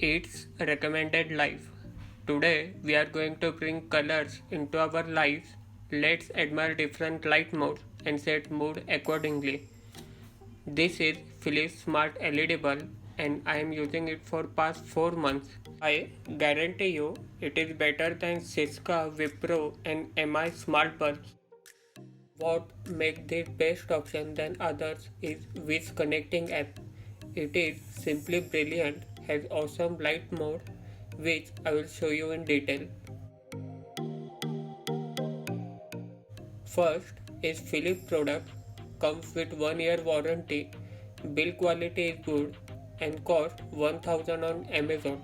It's recommended life. Today we are going to bring colors into our lives. Let's admire different light modes and set mood accordingly. This is Philips Smart LED bulb and I am using it for past 4 months. I guarantee you it is better than Siska, Wipro and MI smart bulbs. What makes this best option than others is WiZ connecting app. It is simply brilliant, has awesome light mode which I will show you in detail. First is Philips product, comes with 1 year warranty, build quality is good and cost 1000 on Amazon.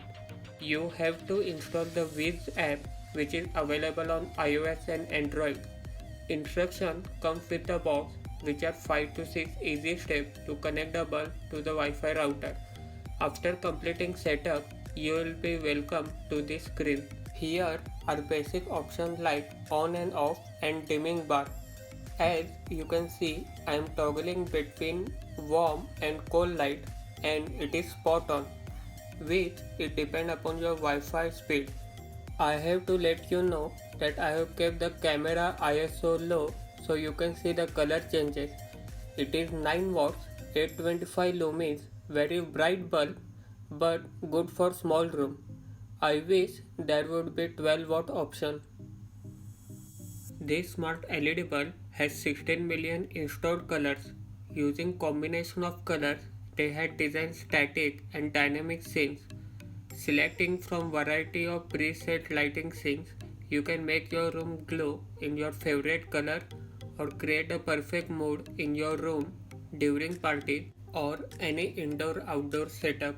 You have to install the WiZ app which is available on iOS and Android. Instruction comes with the box which are 5 to 6 easy steps to connect the bulb to the Wi-Fi router. After completing setup, you will be welcome to this screen. Here are basic options like on and off and dimming bar. As you can see, I am toggling between warm and cold light and it is spot on, which it depends upon your Wi-Fi speed. I have to let you know that I have kept the camera ISO low so you can see the color changes. It is 9 watts, 825 lumens, very bright bulb but good for small room. I wish there would be 12 watt option. This smart LED bulb has 16 million installed colors. Using combination of colors, they had designed static and dynamic scenes. Selecting from variety of preset lighting scenes, you can make your room glow in your favorite color or create a perfect mood in your room during parties or any indoor-outdoor setup.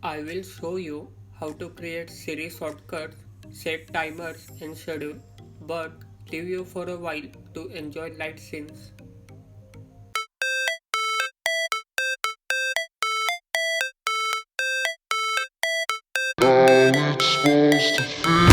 I will show you how to create Siri shortcuts, set timers and schedule, but leave you for a while to enjoy light scenes. How it's supposed to feel.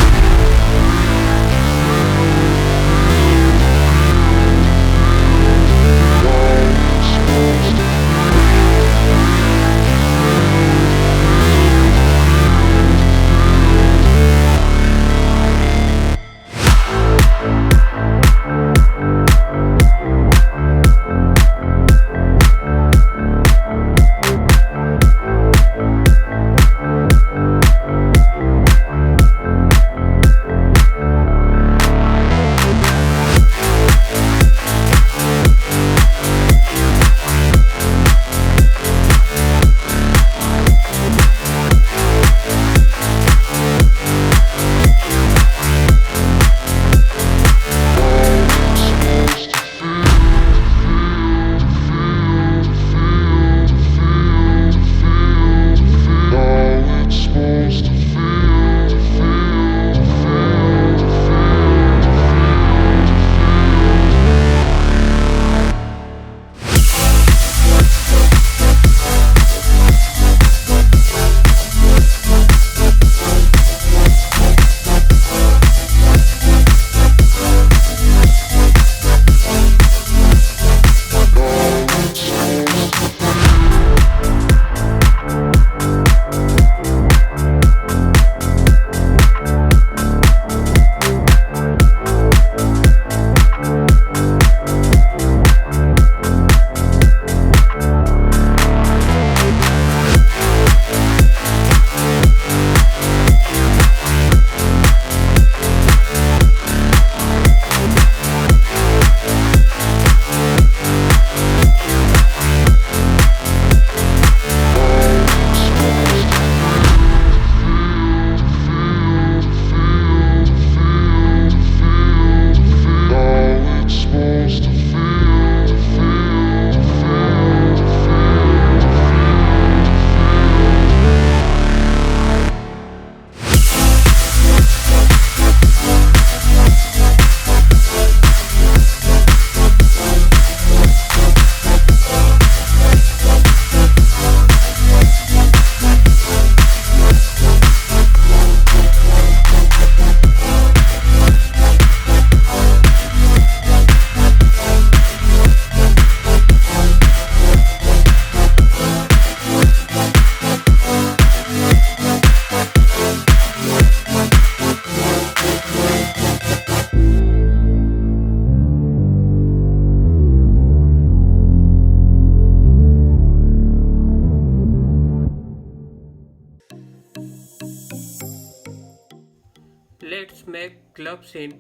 a club scene,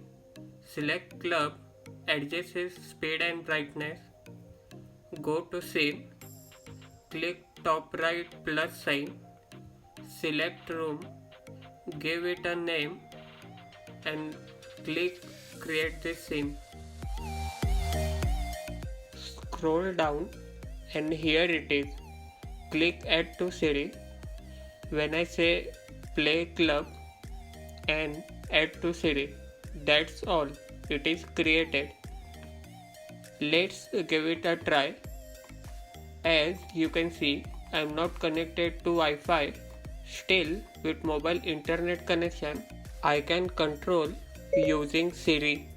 select club, adjust its speed and brightness, go to scene, click top right plus sign, select room, give it a name and click create this scene. Scroll down and here it is. Click add to Siri. When I say play club and add to Siri, that's all. It is created. Let's give it a try. As you can see, I am not connected to Wi-Fi. Still, with mobile internet connection, I can control using Siri.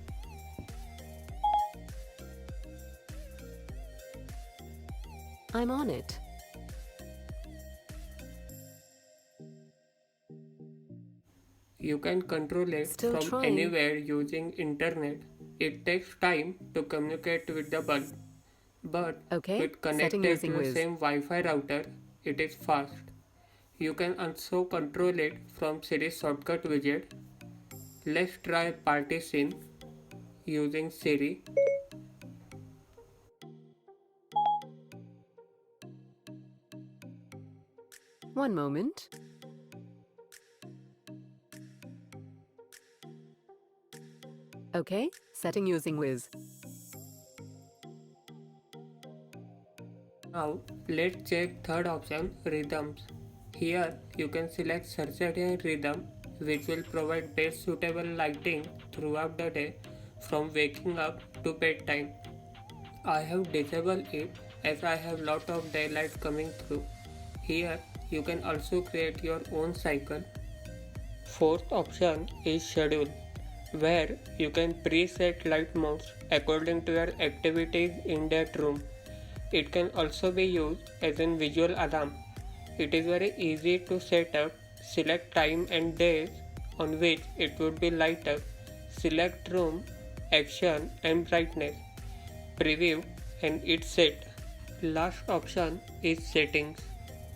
I'm on it. You can control it Still from trying. anywhere using internet. It takes time to communicate with the bulb. But Okay, with setting connected using to the WiZ. same Wi-Fi router, it is fast. You can also control it from Siri's shortcut widget. Let's try party scene using Siri. One moment. Okay, setting using WiZ. Now let's check third option, rhythms. Here you can select circadian rhythm, which will provide best suitable lighting throughout the day from waking up to bedtime. I have disabled it as I have lot of daylight coming through. Here you can also create your own cycle. Fourth option is schedule, where you can preset light modes according to your activities in that room. It can also be used as a visual alarm. It is very easy to set up. Select time and days on which it would be light up. Select room, action and brightness. Preview and it's set. Last option is settings.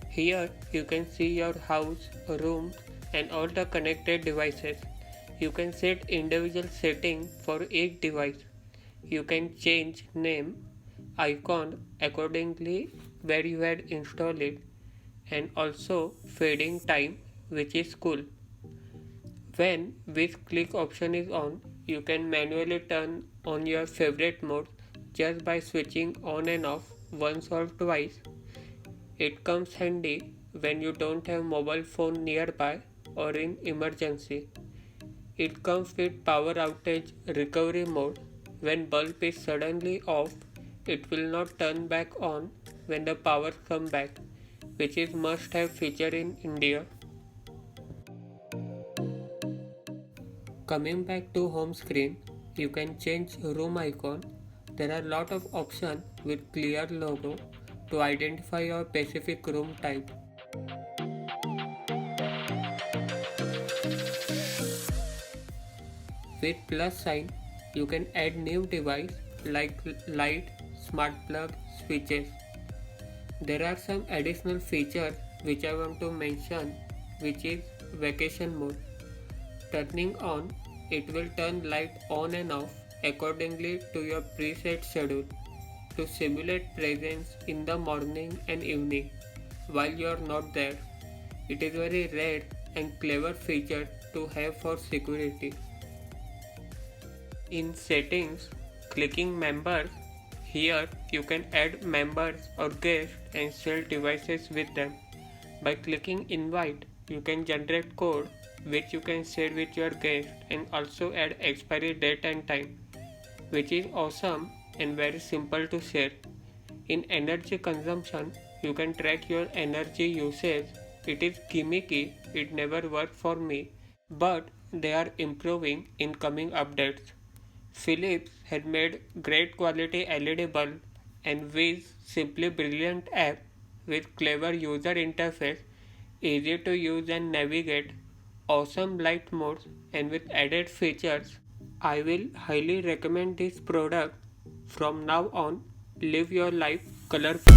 Here you can see your house, room and all the connected devices. You can set individual setting for each device. You can change name, icon accordingly where you had installed it and also fading time, which is cool. When WiZ click option is on, you can manually turn on your favorite mode just by switching on and off once or twice. It comes handy when you don't have mobile phone nearby or in emergency. It comes with power outage recovery mode. When bulb is suddenly off, it will not turn back on when the power comes back, which is must have feature in India. Coming back to home screen, you can change room icon. There are lot of options with clear logo to identify your specific room type. With plus sign, you can add new device like light, smart plug, switches. There are some additional features which I want to mention, which is vacation mode. Turning on, it will turn light on and off accordingly to your preset schedule to simulate presence in the morning and evening while you are not there. It is very rare and clever feature to have for security. In settings, clicking members, here you can add members or guests and share devices with them. By clicking invite, you can generate code which you can share with your guest and also add expiry date and time, which is awesome and very simple to share. In energy consumption, you can track your energy usage. It is gimmicky, it never worked for me, but they are improving in coming updates. Philips had made great quality LED bulb and WiZ simply brilliant app with clever user interface, easy to use and navigate, awesome light modes and with added features. I will highly recommend this product. From now on, live your life colorful.